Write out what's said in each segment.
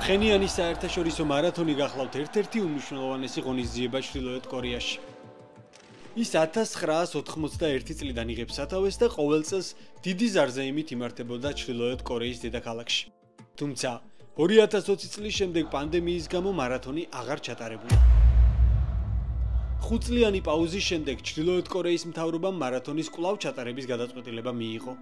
ფხენიანის საერთაშორისო მარათონი გახლავთ ერთ-ერთი უმნიშვნელოვანესი ღონისძიება ჩრდილოეთ კორეაში. ის 1991 წლიდან იღებს სათავეს და ყოველ წელს დიდი ზარზეიმით იმართებოდა ჩრდილოეთ კორეის დედაქალაქში. თუმცა 2020 წლის შემდეგ პანდემიის გამო მარათონი აღარ ჩატარებულა. 5 წლიანი პაუზის შემდეგ ჩრდილოეთ კორეის მთავრობამ მარათონის კვლავ ჩატარების გადაწყვეტილება მიიღო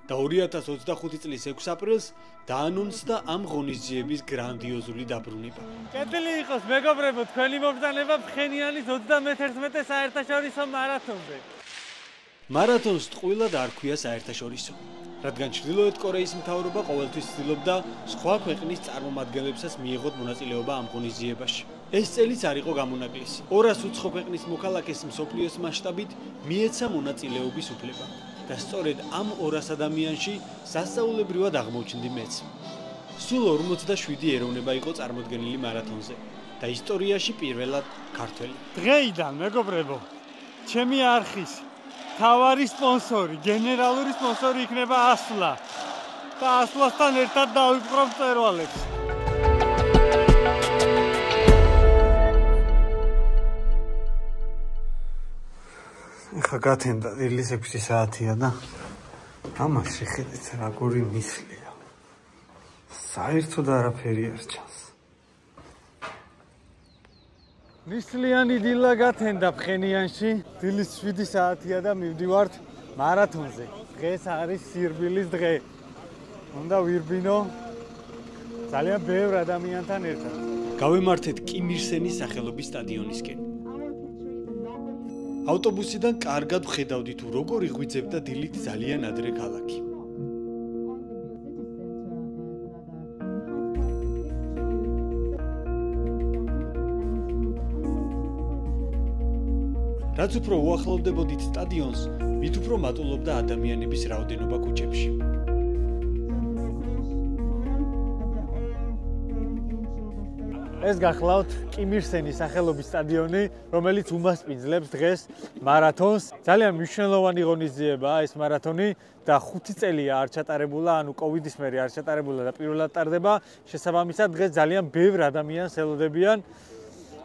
და 2025 წლის 6 აპრილს დაანონსდა ამ ღონისძიების გრანდიოზული დაბრუნება. კეთილი იყოს მეგობრებო, თქვენი მობრძანება ფხენიანის 31 საერთაშორისო მარათონზე. მარათონს ტყუილად არ ქვია საერთაშორისო, რადგან ჩრდილოეთ კორეის მთავრობა ყოველთვის ცდილობდა სხვა ქვეყნის წარმომადგენლებსაც მიეღოთ მონაწილეობა ამ ღონისძიებაში. ეს წელიც არ იყო გამონაკლისი. 200 უცხო ქვეყნის მოქალაქეს მსოფლიოს მასშტაბით მიეცა მონაწილეობის უფლება. და სწორედ ამ 200 ადამიანში სასწაულებრივად აღმოჩნდი მეც. სულ 47 ეროვნება იყო წარმოდგენილი მარათონზე და ისტორიაში პირველად ქართველი. დღეიდან მეგობრებო, ჩემი არხის მთავარი სპონსორი, გენერალური სპონსორი იქნება ასლა და ასლასთან ერთად დავიპყრობ მწერვალებს. ხა გათენდა დილის 6 საათია და ამაში ხედეთ როგორი მისლია. საერთოდ არაფერი არ ჩანს. მისლიანი დილა გათენდა ფხენიანში, დილის 7 საათია და მივდივართ მარათონზე. დღეს არის სირბილის დღე. უნდა ვირბინო ძალიან ბევრ ადამიანთან ერთად. გავემართეთ კიმ ირ სენის სახელობის სტადიონისკენ. ავტობუსიდან კარგად ვხედავდი თუ როგორ იღვიძებდა დილით ძალიან ადრე ქალაქი. რაც უფრო უახლოვდებოდით სტადიონს, მით უფრო მატულობდა ადამიანების რაოდენობა ქუჩებში. ეს გახლავთ კიმ ირ სენის სახელობის სტადიონი, რომელიც უმასპინძლებს დღეს მარათონს. ძალიან მნიშვნელოვანი ღონისძიებაა ეს მარათონი და 5 წელია არ ჩატარებულა, ანუ კოვიდის მერე არ ჩატარებულა და პირველად ტარდება. შესაბამისად დღეს ძალიან ბევრ ადამიანს ელოდებიან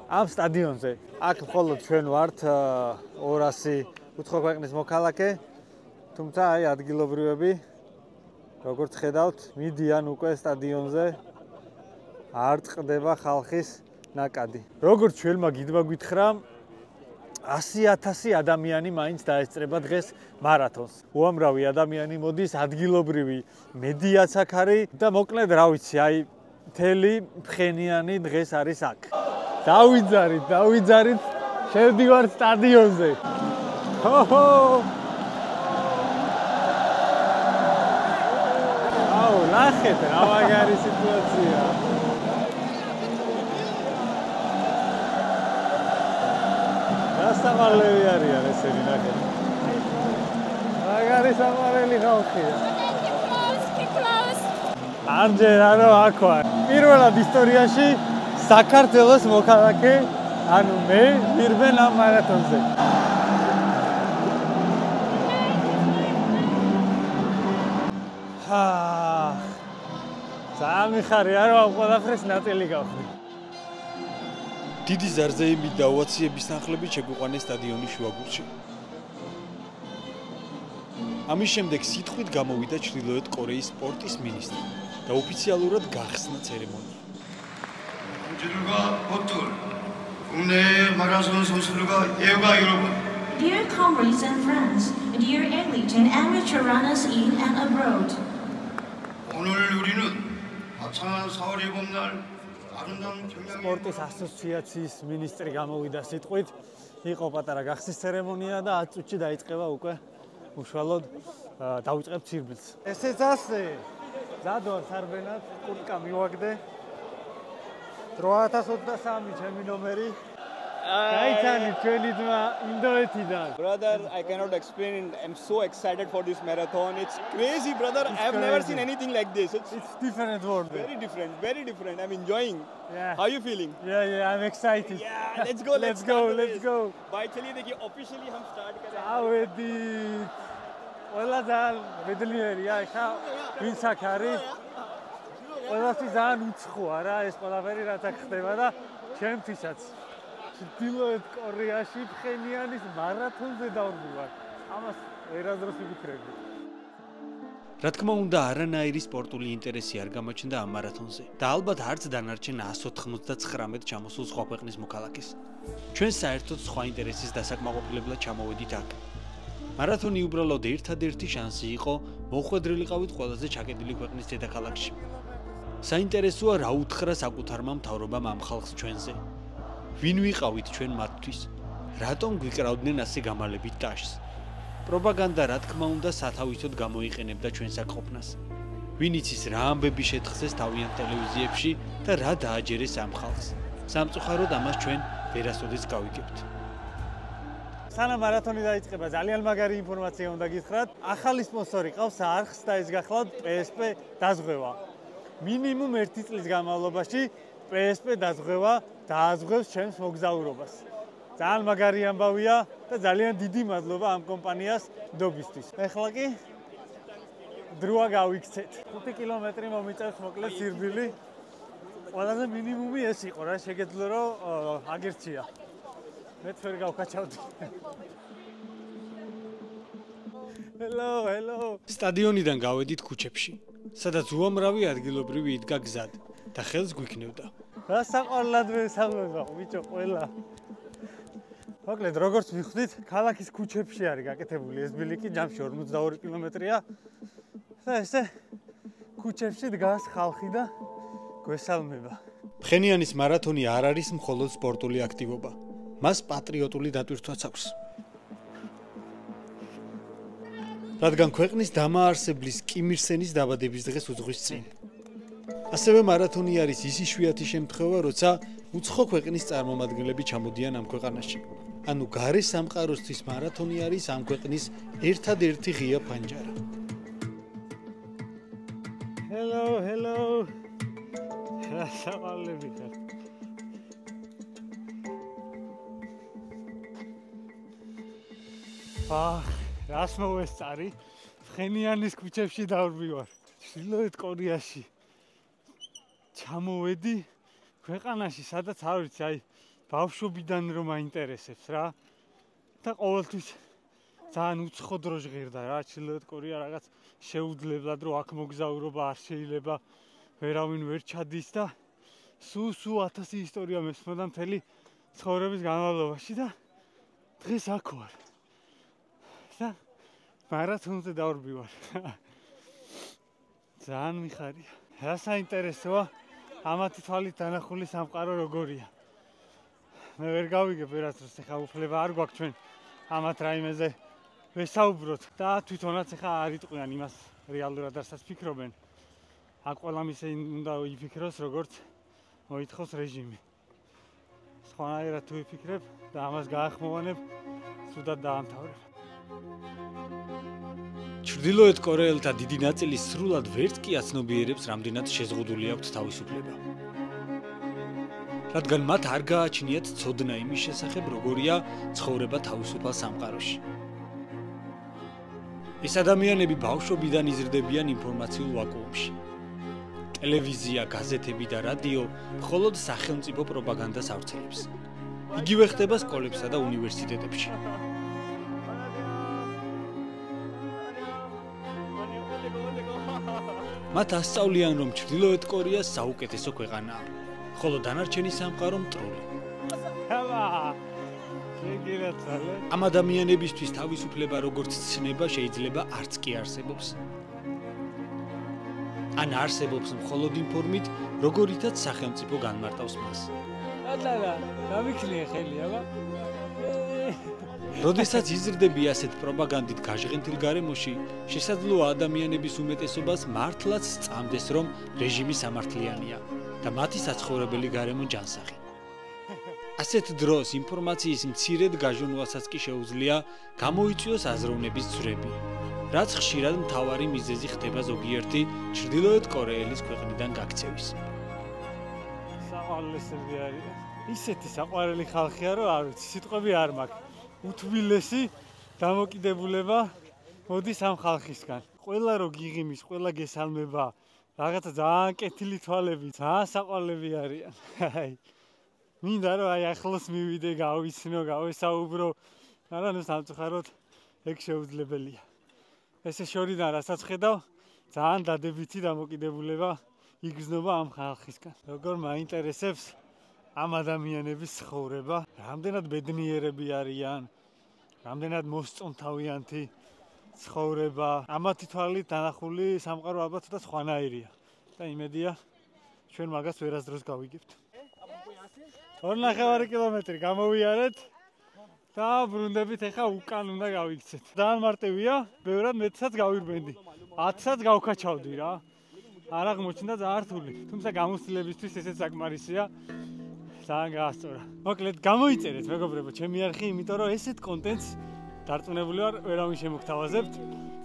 ამ სტადიონზე. აქ მხოლოდ ჩვენ ვართ 200 უცხო ქვეყნის მოქალაქე, თუმცა აი ადგილობრივები როგორც ხედავთ, მიდიან უკვე სტადიონზე. არ წყდება ხალხის ნაკადი. როგორც ჩვენმა გიდმა გითხრა, 100,000 ადამიანი მაინც დაესწრება დღეს მარათონს. უამრავი ადამიანი მოდის, ადგილობრივი მედიაც აქ არის და მოკლედ რა ვიცი, აი მთელი ფხენიანი დღეს არის აქ. დავიძარით, შევდივარ სტადიონზე. ჰოჰო! აუ, ნახეთ რა მაგარი სიტუაცია. სამარლები არიან ესენი ნახეთ. მაგარი სამარელი ხალხია. ამჯერ არა აქ ვარ. პირველად ისტორიაში საქართველოს მოქალაქე, ანუ მე ვირბენ ამ მარათონზე. ძალიან მიხარია რომ ამ ყველაფრის ნაწილი გავხდი. დიდი ზარზეიმით და ოვაციების თანხლებით შეგვიყვანეს სტადიონის შუაგულში. ამის შემდეგ სიტყვით გამოვიდა ჩრდილოეთ კორეის სპორტის მინისტრი და ოფიციალურად გახსნა ცერემონია. Dear comrades and friends, dear elite and amateur runners in and abroad. 오늘 우리는 화창한 4월 7일 날 სპორტის ასოციაციის მინისტრი გამოვიდა სიტყვით, იყო პატარა გახსნის ცერემონია და 10 წუთში დაიწყება უკვე უშუალოდ დავიწყებთ სირბილს. ესეც ასე. მზად ვარ სარბენად, კურტკა მივაგდე. 823 ჩემი ნომერი. გაიცანი ჩვენი ძმა ინდოეთიდან. Brother, I cannot explain. I'm so excited for this marathon. It's crazy, brother. I've never seen anything like this. It's different world. Very different. I'm enjoying. Yeah. How are you feeling? Yeah, I'm excited. Yeah, let's go. Let's go. Bye. चलिए देखिए officially हम start कर रहे हैं. आवedi. Ola dal bedlieri, ja, ვინც აქ არის? ყველასთვის ძალიან უცხოა რა ეს ყველაფერი რაც აქ ხდება და ჩემთვისაც ჩრდილოეთ კორეაში ფხენიანის მარათონზე დავდივარ. ამას ვერასდროს ვიფიქრებდი. რა თქმა უნდა, არანაირი სპორტული ინტერესი არ გამოჩნდა ამ მარათონზე და ალბათ არც დანარჩენ 199 ჩამოსულ სხვა ქვეყნის მოქალაქეს. ჩვენ საერთოდ სხვა ინტერესის დასაკმაყოფილებლად ჩამოვედით აქ. მარათონი უბრალოდ ერთადერთი შანსი იყო მოხვედრილიყავით ყველაზე ჩაკეტილი ქვეყნის დედაქალაქში. საინტერესოა რა უთხრა საკუთარმა მთავრობამ ამ ხალხს ჩვენზე. ვინ ვიყავით ჩვენ მათთვის? რატომ გვიკრავდნენ ასე გამალებით ტაშს? პროპაგანდა რა თქმა უნდა სათავისოდ გამოიყენებდა ჩვენს აკყოფნას. ვინ იცის რა ამბები შეთხზეს თავიანთ ტელევიზიებში და რა დააჯერეს ამ ხალხს. სამწუხაროდ ამას ჩვენ ვერასოდეს გავიგებთ. სანამ მარათონი დაიწყება, ძალიან მაგარი ინფორმაცია უნდა გითხრათ. ახალი სპონსორი ყავს არხს და ეს გახლავთ PSP დაზღვევა. მინიმუმ 1 წლის განმავლობაში PSP დაზღვევა დააზღვევს ჩემს მოგზაურობას. ძალიან მაგარი ამბავია და ძალიან დიდი მადლობა ამ კომპანიას ნდობისთვის. ეხლა კი დროა გავიქცეთ. 5 კილომეტრი მომიწევს მოკლედ სირბილი. ყველაზე მინიმუმი ეს იყო რა, შეგეძლო რომ აგერჩია. მეც ვერ გავკაჩავდი. Hello. სტადიონიდან გავედით ქუჩებში, სადაც უამრავი ადგილობრივი იდგა გზად და ხელს გვიქნევდა. რა საყვარლად ვესალმება, ბიჭო, ყველა. მოკლედ, როგორც ვიხდით, ქალაქის ქუჩებში არის გაკეთებული ეს ბილიკი, ჯამში 42 კილომეტრია. და ესე ქუჩებში დგას ხალხი და გვესალმება. ფხენიანის მარათონი არ არის მხოლოდ სპორტული აქტივობა. მას პატრიოტული დატვირთვაც აქვს. რადგან ქვეყნის დამაარსებლის კიმ ირ სენის დაბადების დღეს უძღვის წინ. ასევე მარათონი არის ის იშვიათი შემთხვევა, როცა უცხო ქვეყნის წარმომადგენლები ჩამოდიან ამ ქვეყანაში. ანუ გარე სამყაროსთვის მარათონი არის ამ ქვეყნის ერთადერთი ღია ფანჯარა. Hello. რა სავალები ხარ? რას მოვესწარი? ფხენიანის ქუჩებში დავდივარ. ჩრდილოეთ კორეაში. ჩამოვედი ქვეყანაში, სადაც არ ვიცი, აი ბავშვობიდან რომ მაინტერესებს რა. და ყოველთვის ძალიან უცხო დრო ჟღერდა რა, ჩრდილოეთ კორეა რაღაც შეუძლებლად რომ აქ მოგზაურობა არ შეიძლება, ვერავინ ვერ ჩადის და სულ 1000 ისტორია მესმოდა მთელი ცხოვრების განმავლობაში და დღეს აქ ვარ. და მარათონზე დავდივარ. ძალიან მიხარია. რა საინტერესოა ამათი თვალით დანახული სამყარო როგორია. მე ვერ გავიგებ ვერასდროს ეხა უფლება არ გვაქვს ჩვენ ამათ რაიმეზე ვესაუბროთ და თვითონაც ეხა არ იტყვიან იმას რეალურად რასაც ფიქრობენ. აქ ყველამ ისე უნდა იფიქროს როგორც მოითხოვს რეჟიმი. სხვანაირად თუ ვიფიქრებ და ამას გაახმოვანებ, ცუდად დაამთავრებ. ჩრდილოეთ კორეელთა დიდი ნაწილი სრულად ვერც კი აცნობიერებს, რამდენად შეზღუდული აქვთ თავისუფლება. რადგან მათ არ გააჩნიათ ცოდნა იმის შესახებ, როგორია ცხოვრება თავისუფალ სამყაროში. ეს ადამიანები ბავშვობიდან იზრდებიან ინფორმაციულ ვაკუუმში. ტელევიზია, გაზეთები და რადიო მხოლოდ სახელმწიფო პროპაგანდას ავრცელებს. იგივე ხდება სკოლებსა და უნივერსიტეტებში. მათ ასწავლიან, რომ ჩრდილოეთ კორეა საუკეთესო ქვეყანაა, ხოლო დანარჩენი სამყარო მტრული. ამ ადამიანებისთვის თავისუფლება როგორც ცნება შეიძლება არც კი არსებობს. ან არსებობს მხოლოდ იმ ფორმით, როგორითაც სახელმწიფო განმარტავს მას. გამიქნიე ხელი, აბა. როდესაც იზრდები ასეთ პროპაგანდით გაჟღენთილ გარემოში, შესაძლოა ადამიანების უმეტესობას მართლაც სწამდეს, რომ რეჟიმი სამართლიანია და მათი საცხოვრებელი გარემო ჯანსაღი. ასეთ დროს ინფორმაციის მცირედ გაჟონვასაც კი შეუძლია გამოიწვიოს აზროვნების ძვრები, რაც ხშირად მთავარი მიზეზი ხდება ზოგიერთი ჩრდილოეთ კორეელის ქვეყნიდან გაქცევის. საყვარლესები არის. ისეთი საყვარელი ხალხია, რომ არ ვიცი, სიტყვები არ მაქვს. უთბილესი დამოკიდებულება მოდის ამ ხალხისგან. ყველა რო გიღიმის, ყველა გესალმება, რაღაცა ძალიან კეთილი თვალები, ძალიან საყვარლები არიან. აი. მინდა რომ აი ახლოს მივიდე, გავიცნო, გავესაუბრო. მაგრამ სამწუხაროდ ეგ შეუძლებელია. ესე შორიდან რასაც ხედავ, ძალიან დადებითი დამოკიდებულება იგრძნობა ამ ხალხისგან. როგორ მაინტერესებს ამ ადამიანების ცხოვრება, რამდენად ბედნიერები არიან, რამდენად მოსწონთავიანთი ცხოვრება. ამათი თვალით დანახული სამყარო ალბათ და სხვანაირია. და იმედია, ჩვენ მაგას ვერასდროს გავიგებთ. 2,5 კილომეტრი გამოვიარეთ და ბრუნდებით ახლა უკან უნდა გავიქცეთ. ძალიან მარტივია, ბევრად მეტსაც გავირბენდი. 10-საც გავქაჩავდი რა. არ აღმოჩნდა ძალიან რთული. თუმცა გამოცდილებისთვის ესეც საკმარისია. ძალიან გაასწორა. მოკლედ გამოიწერეთ მეგობრებო ჩემი არხი, იმიტომ რომ ესეთ კონტენტს დარწმუნებული ვარ, ვერავინ შემოგთავაზებთ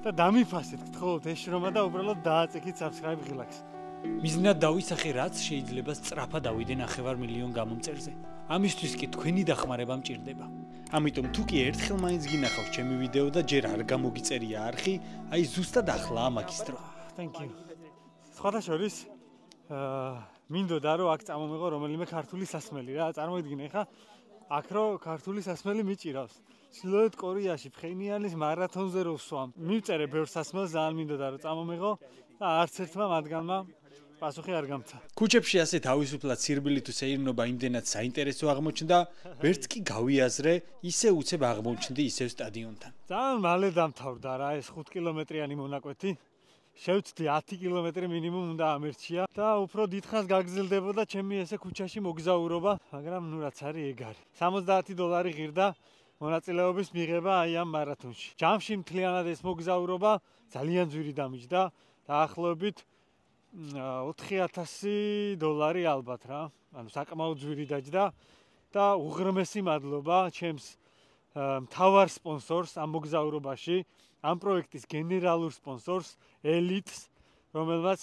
და დამიფასეთ, გთხოვთ ეშრომა და უბრალოდ დააწექით subscribe ღილაკს. მიზნად დავისახე, რაც შეიძლება სწრაფად დავიდე 9 მილიონ გამომწერზე. ამისთვის კი თქვენი დახმარება მჭირდება. ამიტომ თუ კი ერთხელ მაინც გინახავს ჩემი ვიდეო და ჯერ არ გამოგიწერია არხი, აი ზუსტად ახლა მაგის დრო. Thank you. სხვათა შორის მინდოდა რომ აქ წამომეღო რომელიმე ქართული სასმელი რა, წარმოიდგინე ხა აქ რო ქართული სასმელი მიჭირავს. ჩრდილოეთ კორეაში ფხენიანის მარათონზე რო ვსვამ. მივწერე ბევრ სასმელს, ძალიან მინდოდა რომ წამომეღო და არც ერთმა მათგანმა პასუხი არ გამცა. ქუჩებში ასე თავისუფლად სირბილი თუ სეირნობა იმდენად საინტერესო აღმოჩნდა, ვერც კი გავიაზრე, ისე უცებ აღმოჩნდი ისევ სტადიონთან. ძალიან მალე დამთავრდა რა ეს 5 კილომეტრიანი მონაკვეთი. შევცდი 10 კილომეტრი მინიმუმ უნდა ამერჩია და უფრო დიდხანს გაგრძელდებოდა ჩემი ესე ქუჩაში მოგზაურობა, მაგრამ ნუ რაც არის ეგ არის. $70 ღირდა მონაწილეობის მიღება აი ამ მარათონში. ჯამში მთლიანად ეს მოგზაურობა ძალიან ძვირი დამიჯდა, დაახლოებით $4,000 ალბათ რა. ანუ საკმაოდ ძვირი დაჯდა და უღრმესი მადლობა ჩემს მთავარ სპონსორს ამ მოგზაურობაში, ამ პროექტის გენერალურ სპონსორს ელიტს, რომელმაც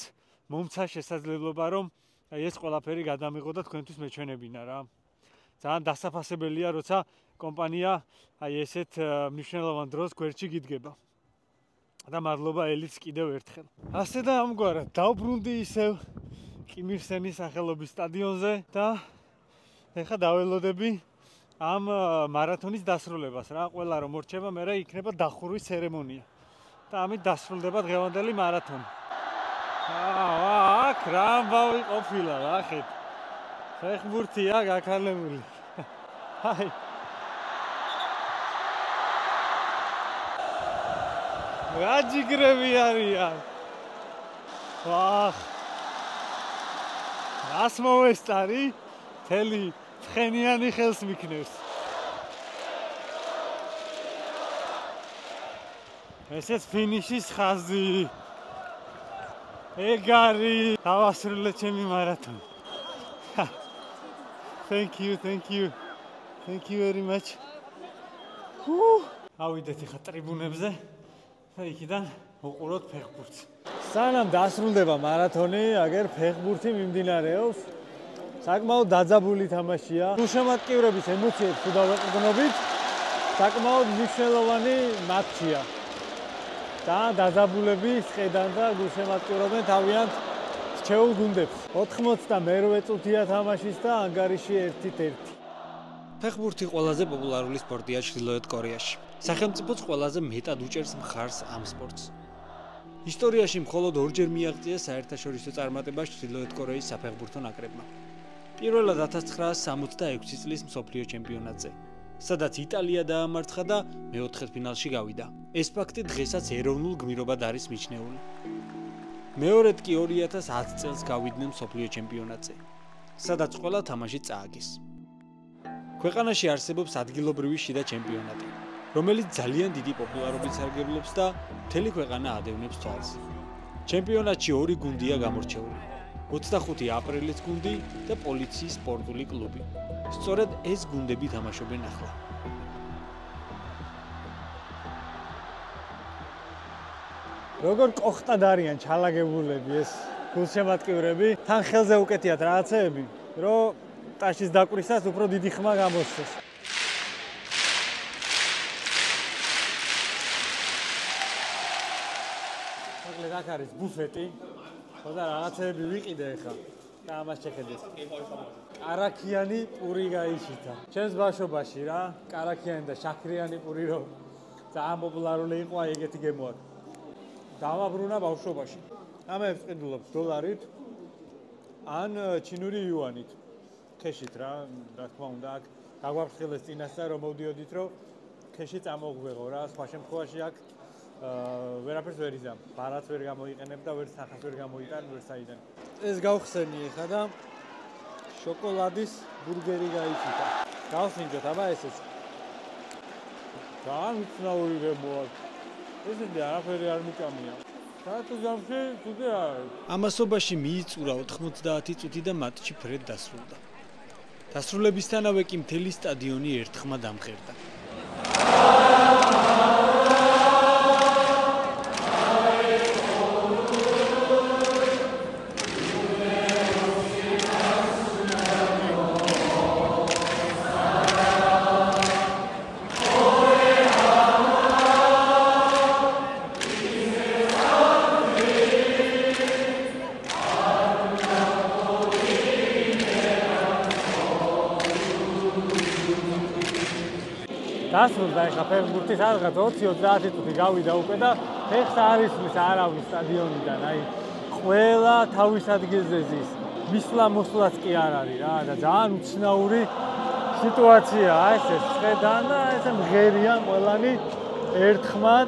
მომცა შესაძლებლობა რომ ეს ყველაფერი გადამიღო და თქვენთვის მეჩვენებინა რა. ძალიან დასაფასებელია, როცა კომპანია აი ესეთ მნიშვნელოვან დროს გვერდში გიდგება. და მადლობა ელიტს კიდევ ერთხელ. ასე და ამგვარად დავბრუნდი ისევ კიმირსენის სახელობის სტადიონზე და ეხლა დაველოდები ამ მარათონის დასრულებას რა. ყველა რომ მორჩება, მერე იქნება დახურვის ცერემონია. და ამით დასრულდება დღევანდელი მარათონი. აქ რა ამბავი ყოფილა რა ხეთ. ფეხბურთია გაქალებული. აი რა ჯიგრები არიან. ვახ. რას მოვესწარი? თელი ფხენიანი ხელს მიქნევს. ესეც ფინიშის ხაზი. ეგ არის დავასრულე ჩემი მარათონი. Thank you very much. ავიდეთ ახლა ტრიბუნებზე და იქიდან უყუროთ ფეხბურთს. სანამ დასრულდება მარათონი, აგერ ფეხბურთი მიმდინარეობს. საკმაოდ დაძაბული თამაშია. გულშემატკივრების ემოციებს თუ დავაყრდნობით, საკმაოდ მნიშვნელოვანი მატჩია. და დაძაბულები შეედან და გულშემატკივრობენ თავიანთ რჩეულ გუნდებს. 92 წუთია თამაშის და ანგარიში 1-1. ფეხბურთი ყველაზე პოპულარული სპორტია ჩრდილოეთ კორეაში. სახელმწიფოც ყველაზე მეტად უჭერს მხარს ამ სპორტს. ისტორიაში მხოლოდ ორჯერ მიაღწია საერთაშორისო წარმატებას ჩრდილოეთ კორეის საფეხბურთო ნაკრებმა. პირველად 1966 წლის მსოფლიო ჩემპიონატზე, სადაც იტალია დაამარცხა და მეოთხედფინალში გავიდა. ეს ფაქტი დღესაც ეროვნულ გმირობად არის მიჩნეული. მეორედ კი 2010 წელს გავიდნენ მსოფლიო ჩემპიონატზე, სადაც ყველა თამაში წააგეს. ქვეყანაში არსებობს ადგილობრივი შიდა ჩემპიონატი, რომელიც ძალიან დიდი პოპულარობით სარგებლობს და მთელი ქვეყანა ადევნებს თვალს. ჩემპიონატში 2 გუნდია გამორჩეული. 25 აპრილის გუნდი და პოლიციის სპორტული კლუბი. სწორედ ეს გუნდები თამაშობენ ახლა. როგორ კოხტად არიან ჩალაგებულები ეს გულშემატკივრები, თან ხელზე უკეთიათ რაღაცეები, რომ ტაშის დაკვრისას უფრო დიდი ხმა გამოსცეს. მოკლედ აქ არის ბუფეტი. ხოდა რაღაცები ვიყიდე ხა. და ამას შეხედეთ. კარაქიანი პური გაიშითა. ჩემს ბავშვობაში რა, კარაქიანი და შაქრიანი პური რო ძალიან პოპულარული იყო, აი ეგეთი გემო აქვს. დავაბრუნა ბავშვობაში. ამებს ყიდულობს დოლარით ან ჩინური იუანით. ქეშით რა თქმა უნდა, აქ გაგვაფრთხილეს წინასწარ რომ მოვდიოდით, რომ ქეში წამოგვეღო რა, სხვა შემთხვევაში აქ ვერაფერს ვერ იზამ. ბარათს ვერ გამოიყენებ და ვერ სახას ვერ გამოიტან, ვერ საიდან. ეს გავხსენი ხა და შოკოლადის ბურგერი გაიჩიტა. გავსინჯოთ, აბა ესეც. ძალიან უცნაური გემოა. ესეთი არაფერი არ მიწამია. საერთოდ ჯამში თუზე არის. ამასობაში მიიწურა 90 წუთი და მატჩი ფრედ დასრულდა. დასრულებისთანავე კი მთელი სტადიონი ერთხმად ამღერდა. დასრულდა ეხა ფეხბურთის რაღაც 20-30 წუთი გავიდა უკვე და ფეხს არ ისმის არავის სტადიონიდან, აი ყველა თავის ადგილზე ზის. მისვლა-მოსვლაც კი არ არის რა და ძალიან უცნაური სიტუაციაა ეს შედან და ესე მღერიან ყველანი ერთხმად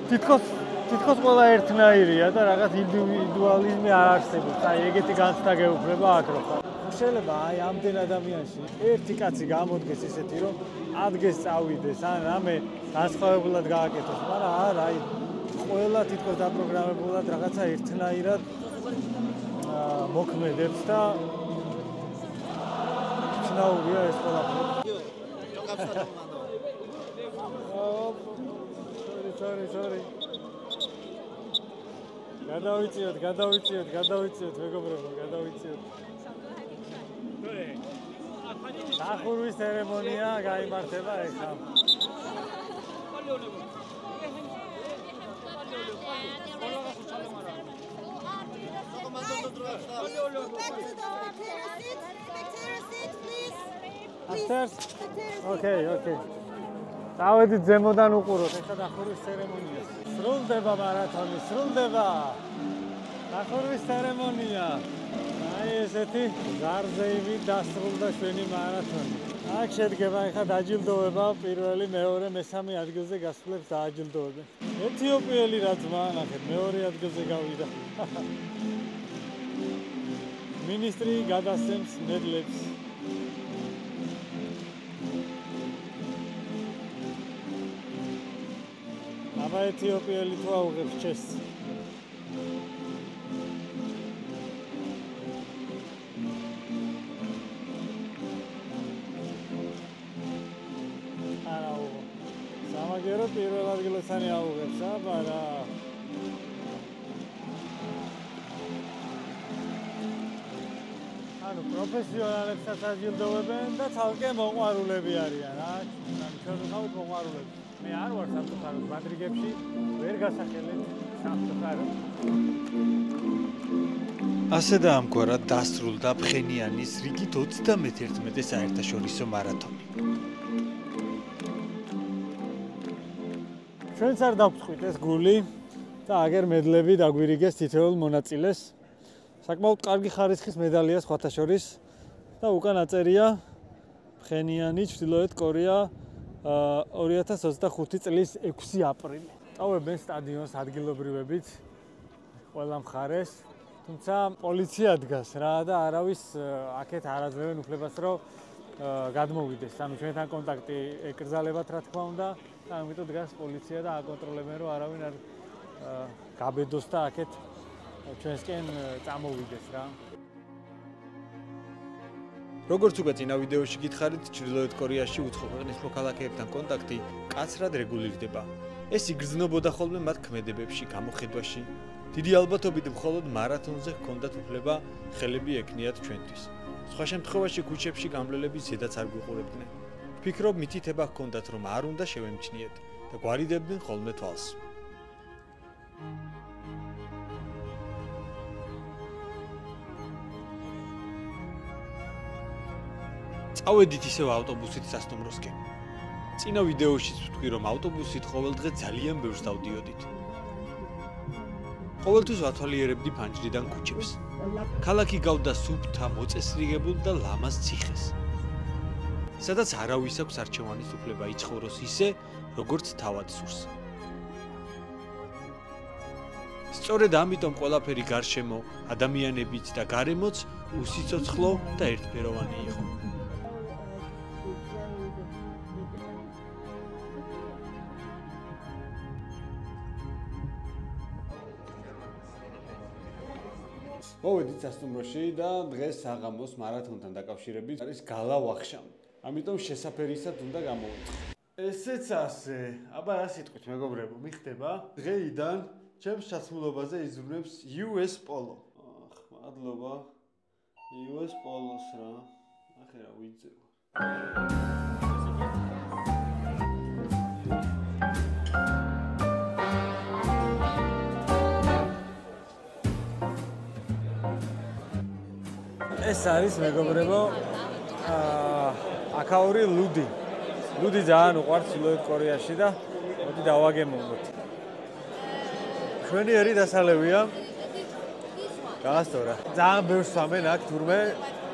თითქოს ყველა ერთნაირია და რაღაც ინდივიდუალიზმი არ არსებობს. აი ეგეთი განცდა გეუფლება აქ რო ხარ. შეიძლება აი ამდენ ადამიანში ერთი კაცი გამოდგეს ისეთი რომ ადგეს წავიდეს ან რამე განსხვავებულად გააკეთოს, მაგრამ არა, აი ყველა თითქოს დაპროგრამებულად რაღაცა ერთნაირად მოქმედებს და ცნაურია ეს ყველაფერი. Sorry. გადავიწიოთ, მეგობრებო, გადავიწიოთ. დახურვის ცერემონია გაიმართება ეხლა. Okay. დავედით ზემოდან უყუროთ ეხლა დახურვის ცერემონიას. სრულდება მარათონი, სრულდება. დახურვის ცერემონია. აი ესეთი ზარზეივი დასრულდა ჩვენი მარათონი. აქ შედგება ეხლა დაჯილდოება პირველი, მეორე, მესამე ადგილზე გასვლებს დააჯილდოებენ. ეთიოპიელი რა ძმა, ნახეთ, მეორე ადგილზე გავიდა. მინისტრი გადასცემს მედლებს. აბა ეთიოპიელი თუ აუღებს ჩესს. სამაგერო პირველ ადგილოსანი აუღებს, აბა რა. ანუ პროფესიონალებსაც აჯილდოვებენ და ცალკე მოყვარულები არიან რა. ჩვენ ვიყავით მოყვარულები. მე არ ვარ სამწუხაროდ მადრიგებში, ვერ გასახელეთ სამწუხაროდ. ასე და ამგვარად დასრულდა ფხენიანის რიგით 31 საერთაშორისო მარათონი. ჩვენც არ დავწყვით ეს გული და აგერ მედლები დაგვირიგეს თითოეულ მონაწილეს. საკმაოდ კარგი ხარისხის მედალია სხვათა შორის და უკან აწერია ფხენიანი ჩრდილოეთ კორეა 2025 წლის 6 აპრილი. წავებენ სტადიონს ადგილობრივებით ყველა მხარეს, თუმცა პოლიცია დგას რა და არავის აქეთ არ აძლევენ უფლებას რომ გადმოვიდეს. ანუ ჩვენთან კონტაქტი ეკრძალებათ რა თქმა უნდა. ამიტომ დგას პოლიცია და აკონტროლებენ რომ არავინ არ გაბედოს და აქეთ ჩვენსკენ წამოვიდეს რა. როგორც უკვე წინა ვიდეოში გითხარით, ჩრდილოეთ კორეაში უცხო ქვეყნის მოქალაქეებთან კონტაქტი კაცრად რეგულირდება. ეს იგრძნობოდა ხოლმე მათ ქმედებებში, გამოხედვაში. დიდი ალბათობით მხოლოდ მარათონზე ჰქონდათ უფლება ხელები ექნიათ ჩვენთვის. სხვა შემთხვევაში ქუჩებში გამვლელები ზედაც არ გვიყურებდნენ. ვფიქრობ, მითითება ჰქონდათ, რომ არ უნდა შევემჩნიეთ და გვარიდებდნენ ხოლმე თვალს. წავედით ისევ ავტობუსით სასტუმროსკენ. წინა ვიდეოშიც ვთქვი, რომ ავტობუსით ყოველდღე ძალიან ბევრს დავდიოდით. ყოველთვის ვათვალიერებდი ფანჯრიდან ქუჩებს. ქალაქი გავდა სუფთა, მოწესრიგებულ და ლამაზ ციხეს. სადაც არავის აქვს არჩევანის უფლება იცხოვროს ისე, როგორც თავად სურს. სწორედ ამიტომ ყველაფერი გარშემო, ადამიანებიც და გარემოც უსიცოცხლო და ერთფეროვანი იყო. მოვედით სასტუმროში და დღეს საღამოს მარათონთან დაკავშირებით არის გალა ვახშამი. ამიტომ შესაფერისად უნდა გამოვიწყო. ესეც ასე. აბა რა სიტყვით მეგობრებო, მიხდება? დღეიდან ჩემს ჩაცმულობაზე იზრუნებს US Polo. მადლობა. US Polos რა. ახლა რა ვიძებო. ეს არის მეგობრებო აკაური ლუდი. ლუდი ძალიან უყვარს ჩრდილოეთ კორეაში და მოდი დავაგემოვნოთ. ჩვენიერი დასალევია. გასწორა. ძალიან ბევრს ვამენ აქ თურმე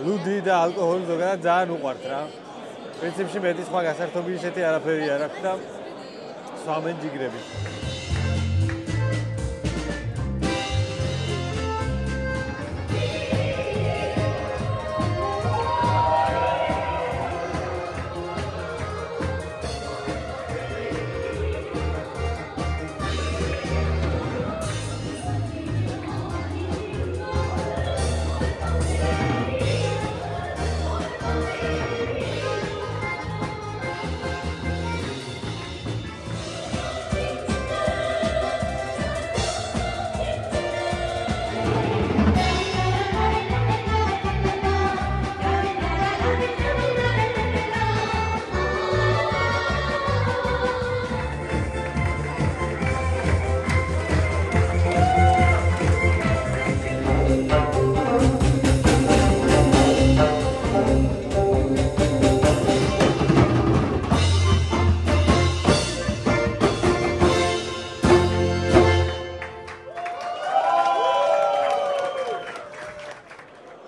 ლუდი და ალკოჰოლი ზოგადად ძალიან უყვართ რა. პრინციპში მეტი სხვა გასართობი ისეთი არაფერი არ აქვს და სვამენ ჯიგრები.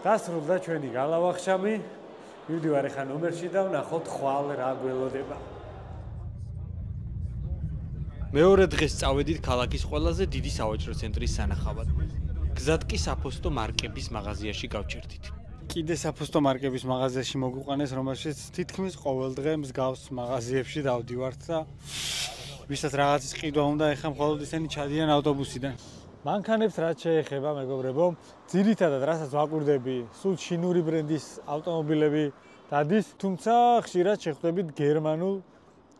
დასრულდა ჩვენი გალა ვახშამი. მივდივარ ახლა ნომერში და ვნახოთ ხვალ რა გველოდება. მეორე დღეს წავედით ქალაქის ყველაზე დიდი სავაჭრო ცენტრის სანახავად. გზად კი საფოსტო მარკების მაღაზიაში გავჩერდით. კიდე საფოსტო მარკების მაღაზიაში მოგვიყვანეს, რომელშიც თითქმის ყოველ დღე მსგავს მაღაზიებში დავდივართ და ვისაც რაღაცის ყიდვა უნდა, ეხლა მხოლოდ ისინი ჩადიან ავტობუსიდან. მანქანებს რაც შეეხება მეგობრებო, ძირითადად რასაც ვაკვირდები, სულ ჩინური ბრენდის ავტომობილები დადის, თუმცა ხშირად შეხვდებით გერმანულ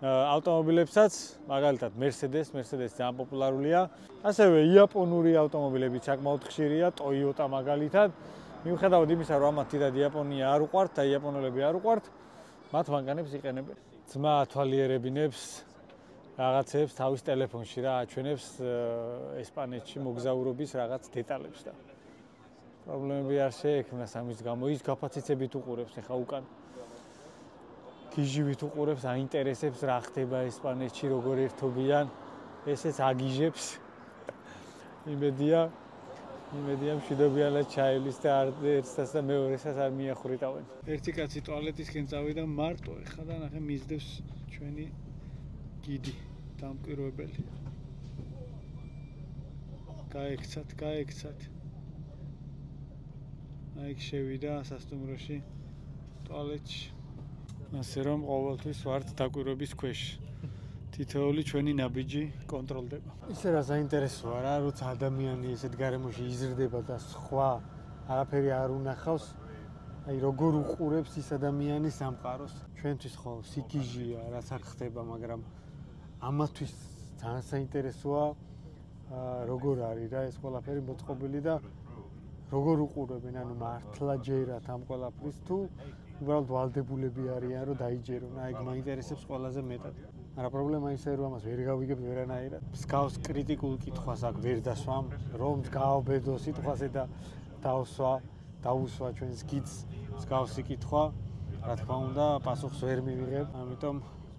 ავტომობილებსაც, მაგალითად Mercedes ძალიან პოპულარულია, ასევე იაპონური ავტომობილები საკმაოდ ხშირია, Toyota მაგალითად. მიუხედავად იმისა, რომ ამათ დიდად იაპონია არ უყვართ და იაპონელები არ უყვართ, მათ მანქანებს იყენებენ. ძმა ათვალიერებინებს რაღაცებს თავის ტელეფონში რა აჩვენებს ესპანეთში მოგზაურობის რაღაც დეტალებს და პრობლემები არ შეექმნას ამის გამო. ის გაფაციცებით უყურებს ახლა უკან. გიჟივით უყურებს, აინტერესებს რა ხდება ესპანეთში, როგორ ერთობიან, ესეც აგიჟებს. იმედია მშვიდობიანად ჩაივლის და ერთსაც და მეორესაც არ მიახვრიტავენ. ერთი კაცი ტუალეტისკენ წავიდა მარტო ახლა და ნახე მისდევს ჩვენი გიდი დამკვირვებელი. გაექცათ. აი შევიდა სასტუმროში ტუალეტში. ასე რომ ყოველთვის ვართ დაკვირვების ქვეშ. თითოეული ჩვენი ნაბიჯი კონტროლდება. ისე რა საინტერესოა რა, როცა ადამიანი ესეთ გარემოში იზრდება და სხვა არაფერი არ უნახავს, აი როგორ უყურებს ის ადამიანი სამყაროს. ჩვენთვის ხო სიკიჟია, რაც არ ხდება, მაგრამ ამათვის ძალიან საინტერესოა როგორ არის რა ეს ყველაფერი მოწყობილი და როგორ უყურებენ, ანუ მართლა ჯერათ ამ ყველაფრის თუ უბრალოდ ვალდებულები არიან რომ დაიჯერონ, აი ეგ მაინტერესებს ყველაზე მეტად. მაგრამ პრობლემა ისაა რომ ამას ვერ გავიგებ ვერანაირად. მსგავს კრიტიკულ კითხვას აქ ვერ დასვამ, რომ გავაბედო სიტყვაზე და დაუსვა ჩვენს გიდს მსგავსი კითხვა. რა თქმა უნდა, პასუხს ვერ მივიღებ, ამიტომ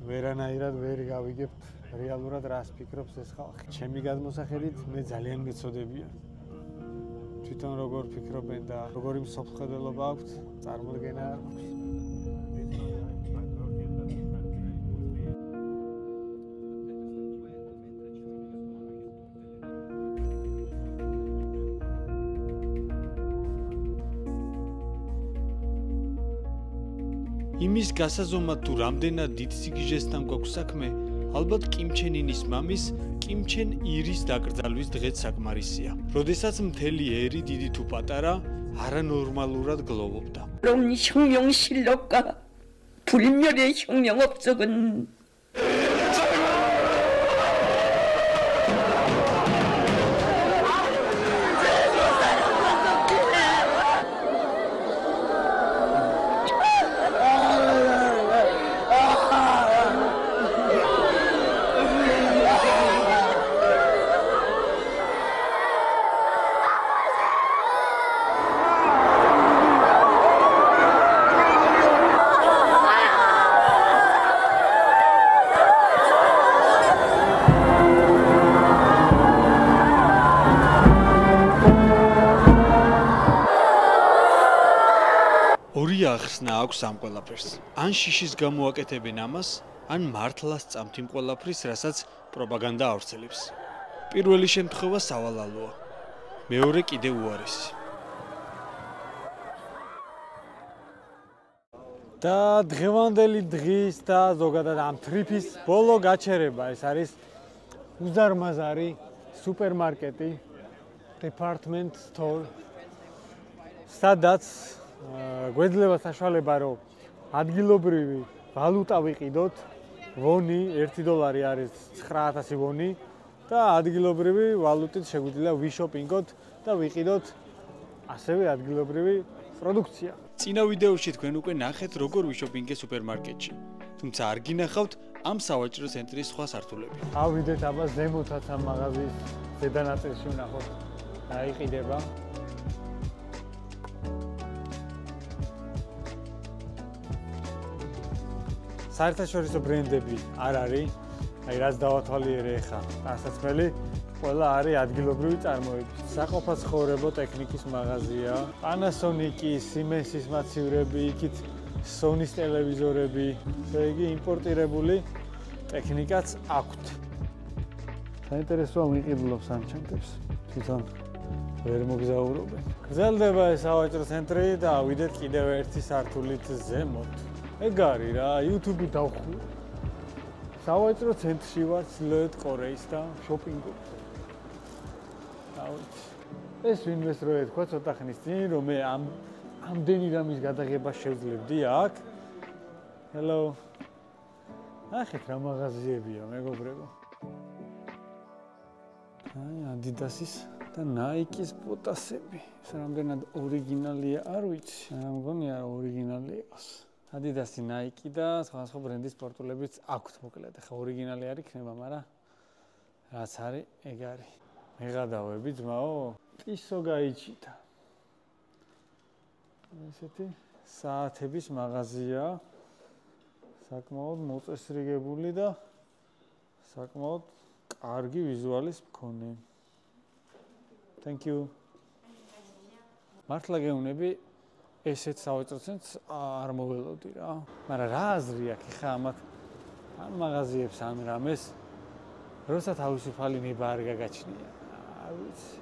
ვერანაირად ვერ გავიგებთ რეალურად რას ფიქრობს ეს ხალხი. ჩემი გადმოსახედით მე ძალიან მეწოდებიან. თვითონ როგორ ფიქრობენ და როგორი მსოფლმხედველობა აქვთ, წარმოდგენა არ მაქვს. იმის გასაზომად თუ რამდენად დიდ სიგიჟესთან გვაქვს საქმე, ალბათ კიმ ჩენ ინის მამის, კიმ ჩენ ირის დაკრძალვის დღეც საკმარისია. როდესაც მთელი ერი დიდი თუ პატარა, არანორმალურად გლოვობდა. 롬니 혁명실록과 불멸의 혁명업적은 ახსნა აქვს ამ ყველაფერს. ან შიშის გამოაკეთებენ ამას, ან მართლაც წამთ იმ ყველაფრის, რასაც პროპაგანდა ავრცელებს. პირველი შემთხვევა სავალალოა. მეორე კიდევ უარესი. და დღევანდელი დღის და ზოგადად ამ ტრიპის ბოლო გაჩერება ეს არის უზარმაზარი სუპერმარკეტი, department store, სადაც გვეძლება საშუალება, რომ ადგილობრივი ვალუტა ვიყიდოთ, ვონი, $1 არის 9000 ვონი და ადგილობრივი ვალუტით შეგვიძლია ვიშოპინგოთ და ვიყიდოთ ასევე ადგილობრივი პროდუქცია. წინა ვიდეოში თქვენ უკვე ნახეთ, როგორ ვიშოპინგე სუპერმარკეტში. თუმცა არ გინახავთ ამ სავაჭრო ცენტრის სხვა სართულები. ავიდეთ აბა ზემოთაც ამ მაღაზიის ზედა ნაწილში ვნახოთ. აიყიდება. საერთაშორისო ბრენდები არ არის, აი რაც დავათვალიერე ხა, ასაცმელი, ყველა არის ადგილობრივი წარმოების. საყოფაცხოვრებო ტექნიკის მაღაზია, Panasonic-ის, Siemens-ის მაცივრები, იქით Sony-ის ტელევიზორები, ესე იგი იმპორტირებული ტექნიკაც აქვთ. საინტერესოა ვიყიდულობ სამჩემპებს, თვითონ ვერ მოგზაურობენ. გრძელდება ეს სავაჭრო ცენტრი და ავიდეთ კიდევ ერთი სართულით ზემოთ. ეგ არის რა, YouTube-ი დავხვი. სავაჭრო ცენტრში ვარ ჩრდილოეთ კორეის და შოპინგობ. ეს ვინმეს რო ეთქვა ცოტა ხნის წინ, რომ მე ამდენი რამის გადაღებას შევძლებდი აქ. Hello. ახეთ რა მაღაზიებია, მეგობრებო. აი, Adidas-ის და Nike-ის ბოტასები. ეს რამდენად ორიგინალია, არ ვიცი. მგონია ორიგინალი იყოს. Adidas-ი, Nike და სხვა ბრენდის სპორტულებიც აქვთ მოკლედ. ახლა ორიგინალი არ იქნება, მაგრამ რაც არის, ეგ არის. მეღადავები ძმაო, პისო გაიჩიტა. ესეთი საათების მაღაზია. საკმაოდ მოწესრიგებული და საკმაოდ კარგი ვიზუალის მქონე. Thank you. მართლა გეუბნები ესეთ სავაჭრო ცენტრს არ მოველოდი რა. მაგრამ რა აზრი აქვს ხა ამ მაღაზიებს ან რამეს, როცა თავისუფალი ნება არ გაგაჩნია. არ ვიცი.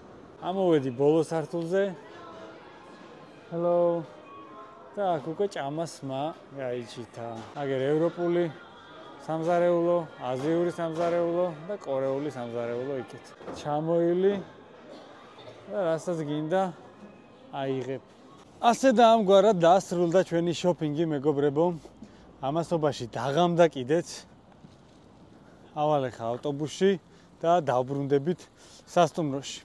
ამოვედი ბოლო სართულზე. Hello. და აქ უკვე ჭამას მა გაიჩიტა. აგერ ევროპული სამზარეულო, აზიური სამზარეულო და კორეული სამზარეულო იქით. ჩამოილი და რასაც გინდა აიღებ. ასე და ამგვარად დაასრულდა ჩვენი შოპინგი, მეგობრებო. ამასობაში დაღამდა კიდეც. ავალე ხა ავტობუსში და დავბრუნდებით სასტუმროში.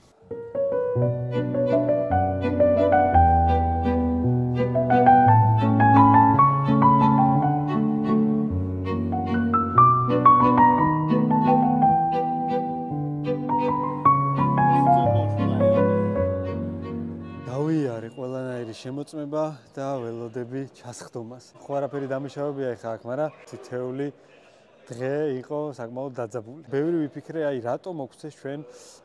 მიიარე ყველანაირი შემოწმება და ველოდები ჩასხდომას. ხო არაფერი დამიშავებია ეხა აქ, მაგრამ თითეული დღე იყო საკმაოდ დაძაბული. ბევრი ვიფიქრე, აი რატომ მოგვცეს ჩვენ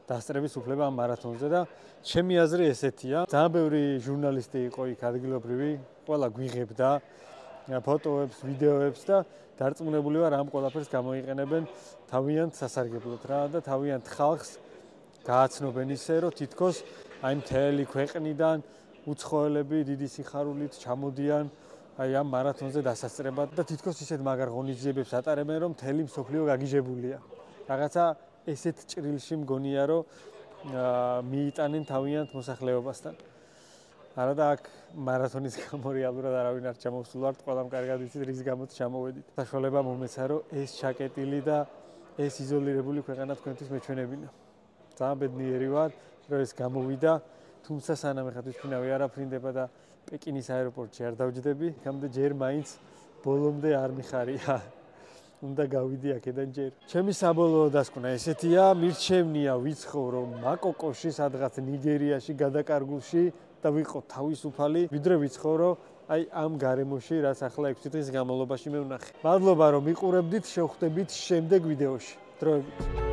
დასწრების უფლება ამ მარათონზე და ჩემი აზრი ესეთია. ძალიან ბევრი ჟურნალისტი იყო იქ ადგილობრივი, ყველა გვიღებდა ფოტოებს, ვიდეოებს და დარწმუნებული ვარ ამ ყველაფერს გამოიყენებენ თავიანთ სასარგებლოდ რა და თავიანთ ხალხს გააცნობენ ისე, რომ თითქოს აი მთელი ქვეყნიდან უცხოელები დიდი სიხარულით ჩამოდიან აი ამ მარათონზე დასასწრებად და თითქოს ისეთ მაგარ ღონისძიებებს ატარებენ, რომ მთელი მსოფლიო გაგიჟებულია. რაღაცა ესეთ ჭრილში მგონია, რომ მიიტანენ თავიანთ მოსახლეობასთან. არა და აქ მარათონის გამო რეალურად არავინ არ ჩამოვსულართ, ყველამ კარგად ვიცით რის გამოც ჩამოვედით. საშუალება მომეცა, რომ ეს ჩაკეტილი და ეს იზოლირებული ქვეყანა თქვენთვის მეჩვენებინა. ძალიან ბედნიერი ვარ, რომ ეს გამოვიდა, თუმცა სანამ ეხლა თვითმფრინავი არ აფრინდება და პეკინის აეროპორტში არ დავჯდები, იქამდე ჯერ მაინც ბოლომდე არ მიხარია. უნდა გავიდი აქედან ჯერ. ჩემი საბოლოო დასკვნა ესეთია, მირჩევნია ვიცხოვრო მაკოკოში, სადღაც ნიგერიაში გადაკარგულში და ვიყო თავისუფალი, ვიდრე ვიცხოვრო აი ამ გარემოში, რაც ახლა 6 დღის განმავლობაში მე ვნახე. მადლობა რომ მიყურებდით, შევხვდებით შემდეგ ვიდეოში. დროებით.